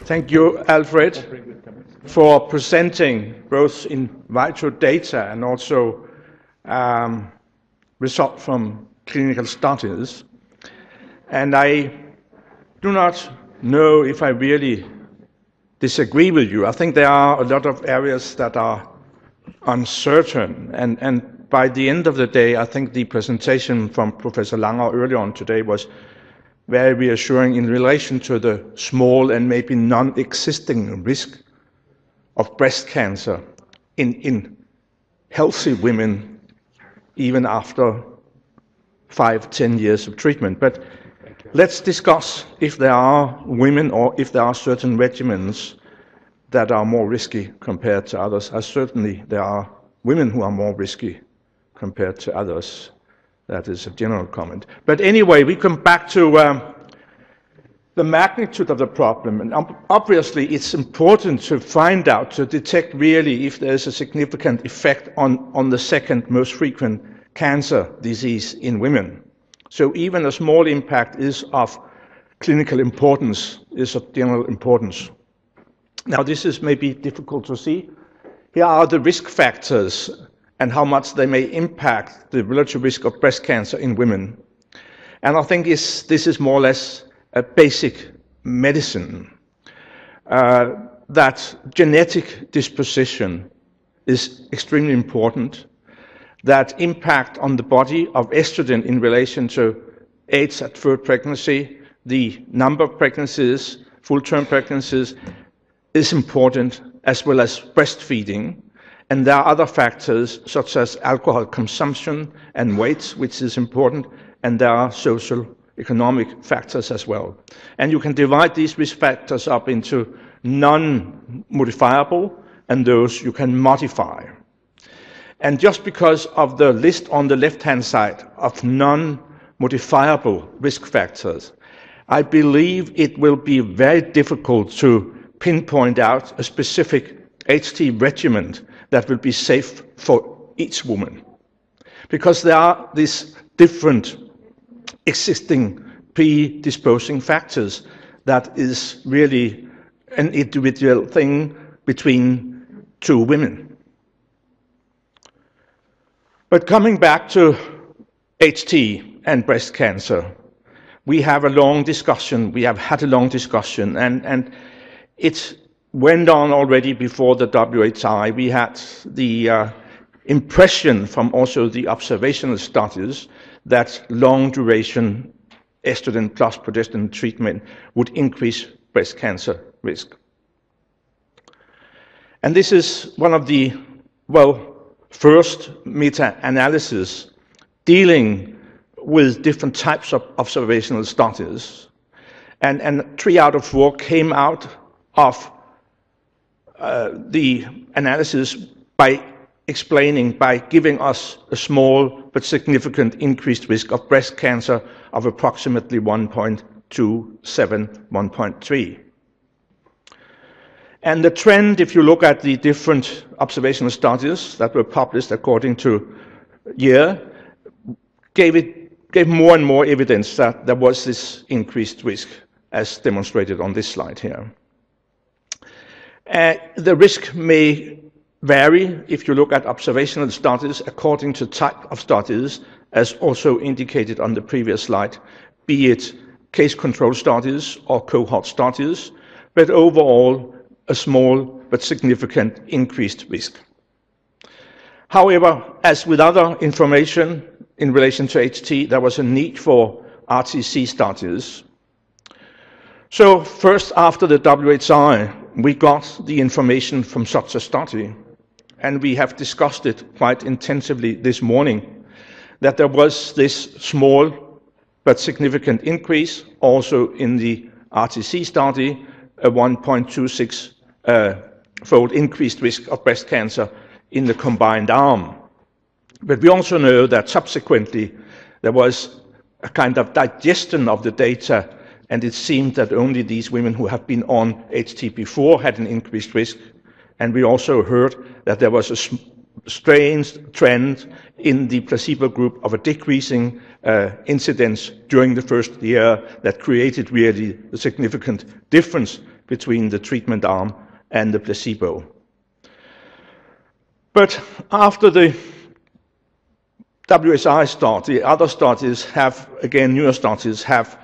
Thank you, Alfred, for presenting both in vitro data and also results from clinical studies. And I do not know if I really disagree with you. I think there are a lot of areas that are uncertain, and by the end of the day, I think the presentation from Professor Langer earlier on today was very reassuring in relation to the small and maybe non-existing risk of breast cancer in healthy women even after 5-10 years of treatment. But let's discuss if there are women or if there are certain regimens that are more risky compared to others. Certainly there are women who are more risky compared to others. That is a general comment. But anyway, we come back to the magnitude of the problem. And obviously, it's important to find out, to detect really if there's a significant effect on the second most frequent cancer disease in women. So even a small impact is of clinical importance, is of general importance. Now, this is maybe difficult to see. Here are the risk factors and how much they may impact the relative risk of breast cancer in women. And I think this is more or less a basic medicine, that genetic disposition is extremely important, that impact on the body of estrogen in relation to age at third pregnancy, the number of pregnancies, full-term pregnancies, is important, as well as breastfeeding. And there are other factors such as alcohol consumption and weight, which is important, and there are social economic factors as well. And you can divide these risk factors up into non-modifiable and those you can modify. And just because of the list on the left-hand side of non-modifiable risk factors, I believe it will be very difficult to pinpoint out a specific HT regimen that will be safe for each woman, because there are these different existing predisposing factors that is really an individual thing between two women. But coming back to HT and breast cancer, we have had a long discussion, and it went on already before the WHI. We had the impression from also the observational studies that long-duration estrogen plus progesterone treatment would increase breast cancer risk. And this is one of the, first meta-analysis dealing with different types of observational studies. And 3 out of 4 came out of the analysis by giving us a small but significant increased risk of breast cancer of approximately 1.27, 1.3. And the trend, if you look at the different observational studies that were published according to year, gave more and more evidence that there was this increased risk, as demonstrated on this slide here. The risk may vary if you look at observational studies according to type of studies, as also indicated on the previous slide, be it case control studies or cohort studies, but overall a small but significant increased risk. However, as with other information in relation to HT, there was a need for RTC studies. So first, after the WHI, we got the information from such a study, and we have discussed it quite intensively this morning, that there was this small but significant increase also in the RTC study, a 1.26 fold increased risk of breast cancer in the combined arm. But we also know that subsequently there was a kind of digestion of the data, and it seemed that only these women who have been on HT before had an increased risk. And we also heard that there was a strange trend in the placebo group of a decreasing incidence during the first year that created really a significant difference between the treatment arm and the placebo. But after the WSI study, other studies have, again, newer studies have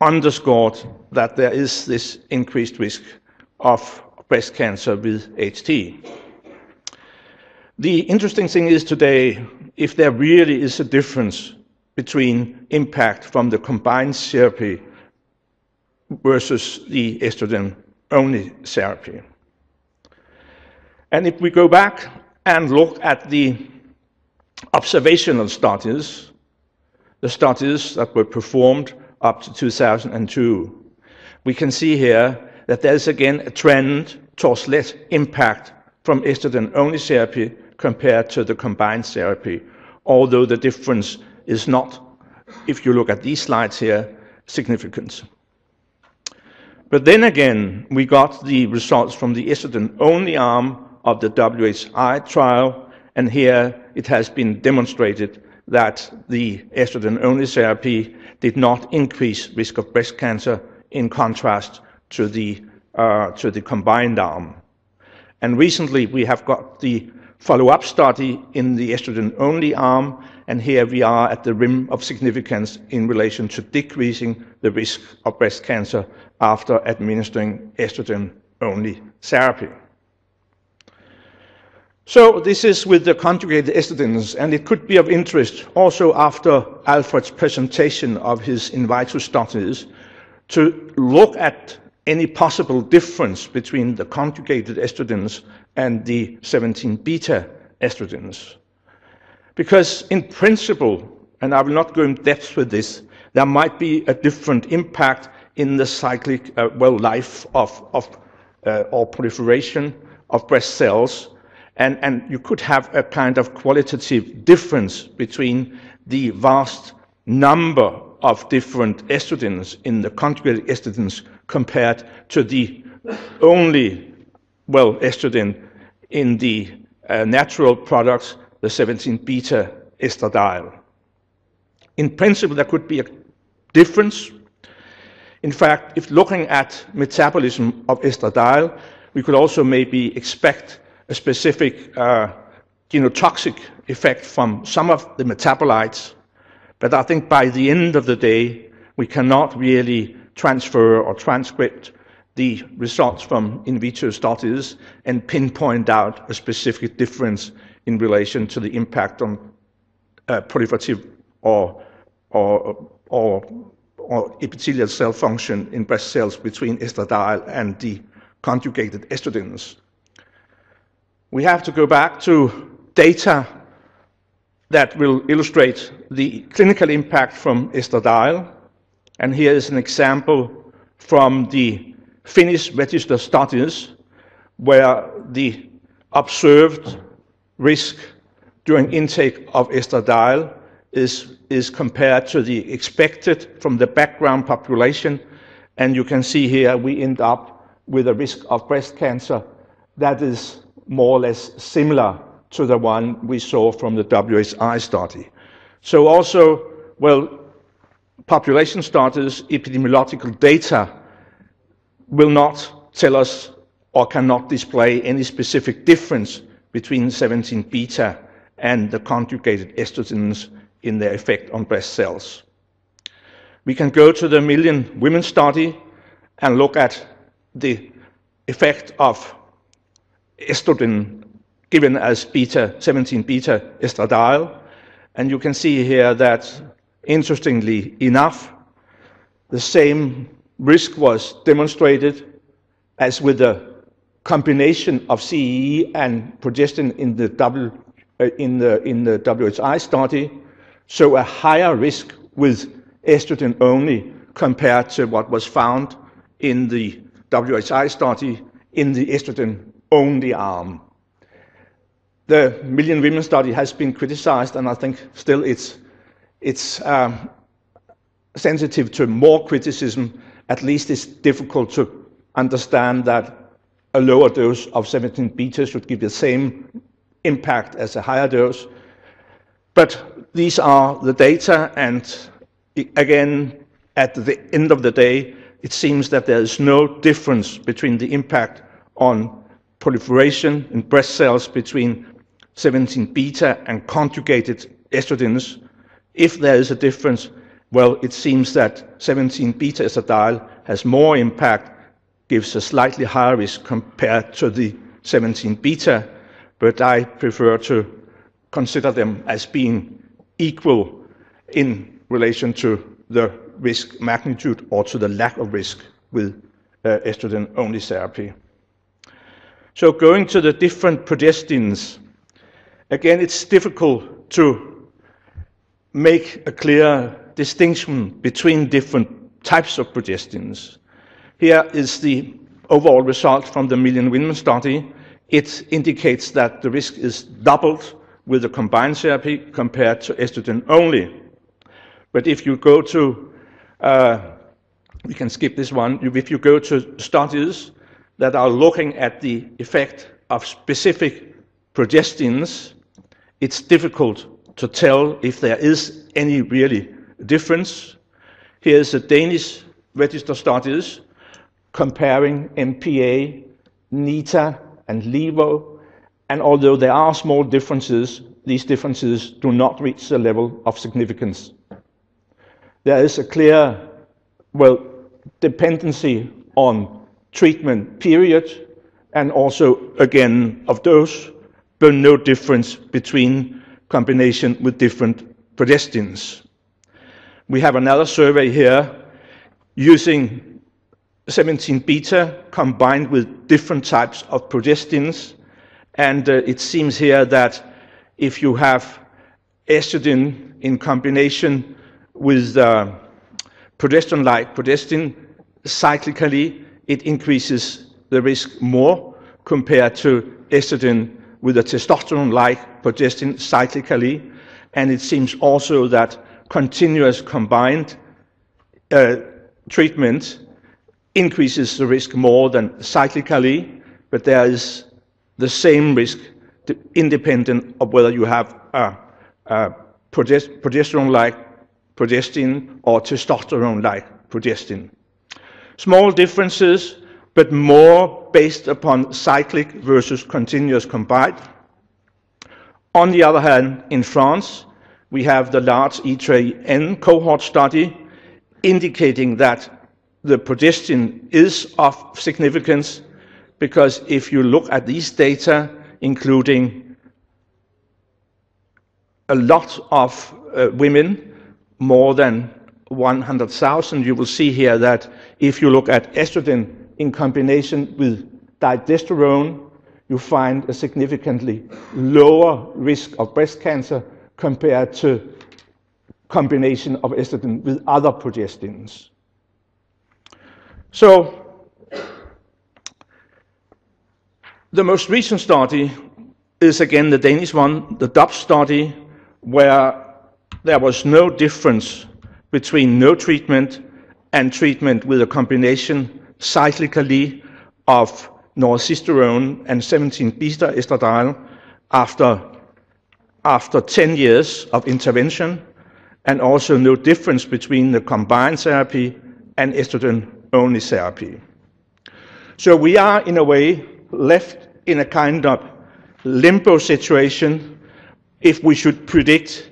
underscored that there is this increased risk of breast cancer with HT. The interesting thing is today, if there really is a difference between impact from the combined therapy versus the estrogen-only therapy. And if we go back and look at the observational studies, the studies that were performed up to 2002, we can see here that there's again a trend towards less impact from estrogen-only therapy compared to the combined therapy, although the difference is not, if you look at these slides here, significant. But then again, we got the results from the estrogen-only arm of the WHI trial, and here it has been demonstrated that the estrogen-only therapy did not increase risk of breast cancer in contrast to the combined arm. And recently we have got the follow-up study in the estrogen-only arm, and here we are at the rim of significance in relation to decreasing the risk of breast cancer after administering estrogen-only therapy. So this is with the conjugated estrogens, and it could be of interest also after Alfred's presentation of his in vitro studies to look at any possible difference between the conjugated estrogens and the 17-beta estrogens. Because in principle, and I will not go in depth with this, there might be a different impact in the cyclic life or proliferation of breast cells, and you could have a kind of qualitative difference between the vast number of different estrogens in the conjugated estrogens compared to the only estrogen in the natural products, the 17-beta estradiol. In principle, there could be a difference. In fact, if looking at metabolism of estradiol, we could also maybe expect a specific genotoxic effect from some of the metabolites. But I think by the end of the day, we cannot really transfer or transcript the results from in vitro studies and pinpoint out a specific difference in relation to the impact on proliferative or epithelial cell function in breast cells between estradiol and the conjugated estrogens. We have to go back to data that will illustrate the clinical impact from estradiol. And here is an example from the Finnish register studies where the observed risk during intake of estradiol is compared to the expected from the background population. And you can see here we end up with a risk of breast cancer that is more or less similar to the one we saw from the WHI study. So also, population studies, epidemiological data will not tell us or cannot display any specific difference between 17-beta and the conjugated estrogens in their effect on breast cells. We can go to the Million Women study and look at the effect of estrogen given as 17-beta estradiol, and you can see here that, interestingly enough, the same risk was demonstrated as with the combination of CEE and progestin in the WHI study, so a higher risk with estrogen only compared to what was found in the WHI study in the estrogen only arm. The Million Women study has been criticized, and I think still it's sensitive to more criticism. At least it's difficult to understand that a lower dose of 17-beta should give the same impact as a higher dose. But these are the data, and again, at the end of the day, it seems that there is no difference between the impact on proliferation in breast cells between 17-beta and conjugated estrogens. If there is a difference, well, it seems that 17-beta estradiol has more impact, gives a slightly higher risk compared to the 17-beta, but I prefer to consider them as being equal in relation to the risk magnitude or to the lack of risk with estrogen-only therapy. So going to the different progestins, again, it's difficult to make a clear distinction between different types of progestins. Here is the overall result from the Million Women study. It indicates that the risk is doubled with the combined therapy compared to estrogen only. But if you go to, we can skip this one, if you go to studies that are looking at the effect of specific progestins, it's difficult to tell if there is any really difference. Here's a Danish register studies comparing MPA, NITA, and LEVO, and although there are small differences, these differences do not reach the level of significance. There is a clear, dependency on treatment period, and also, again, of dose, but no difference between combination with different progestins. We have another survey here using 17-beta combined with different types of progestins, and it seems here that if you have estrogen in combination with progesterone-like progestin cyclically, it increases the risk more compared to estrogen with a testosterone-like progestin cyclically, and it seems also that continuous combined treatment increases the risk more than cyclically, but there is the same risk independent of whether you have a progesterone-like progestin or testosterone-like progestin. Small differences, but more based upon cyclic versus continuous combined. On the other hand, in France, we have the large E3N cohort study indicating that the progestin is of significance, because if you look at these data, including a lot of women, more than 100,000, you will see here that if you look at estrogen in combination with didestrone, you find a significantly lower risk of breast cancer compared to combination of estrogen with other progestins. So the most recent study is again the Danish one, the DOP study, where there was no difference between no treatment and treatment with a combination cyclically of norelcesterone and 17-beta estradiol after 10 years of intervention, and also no difference between the combined therapy and estrogen-only therapy. So we are, in a way, left in a kind of limbo situation if we should predict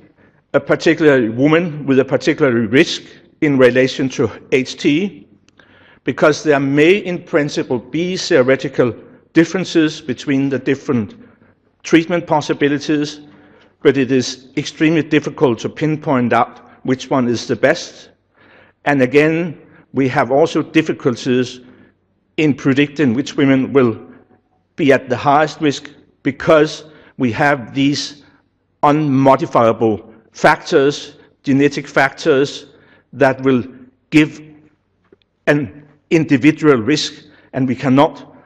a particular woman with a particular risk in relation to HT, because there may in principle be theoretical differences between the different treatment possibilities, but it is extremely difficult to pinpoint out which one is the best. And again, we have also difficulties in predicting which women will be at the highest risk, because we have these unmodifiable factors, genetic factors, that will give an individual risk, and we cannot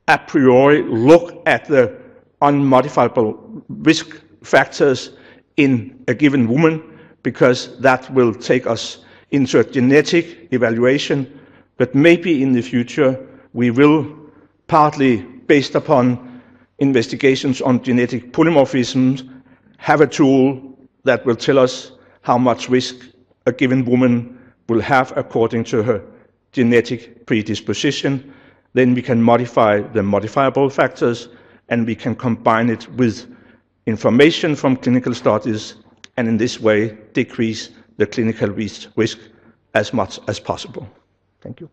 a priori look at the unmodifiable risk factors in a given woman, because that will take us into a genetic evaluation. But maybe in the future we will, partly based upon investigations on genetic polymorphisms, have a tool that will tell us how much risk a given woman will have according to her genetic predisposition, then we can modify the modifiable factors, and we can combine it with information from clinical studies, and in this way decrease the clinical risk as much as possible. Thank you.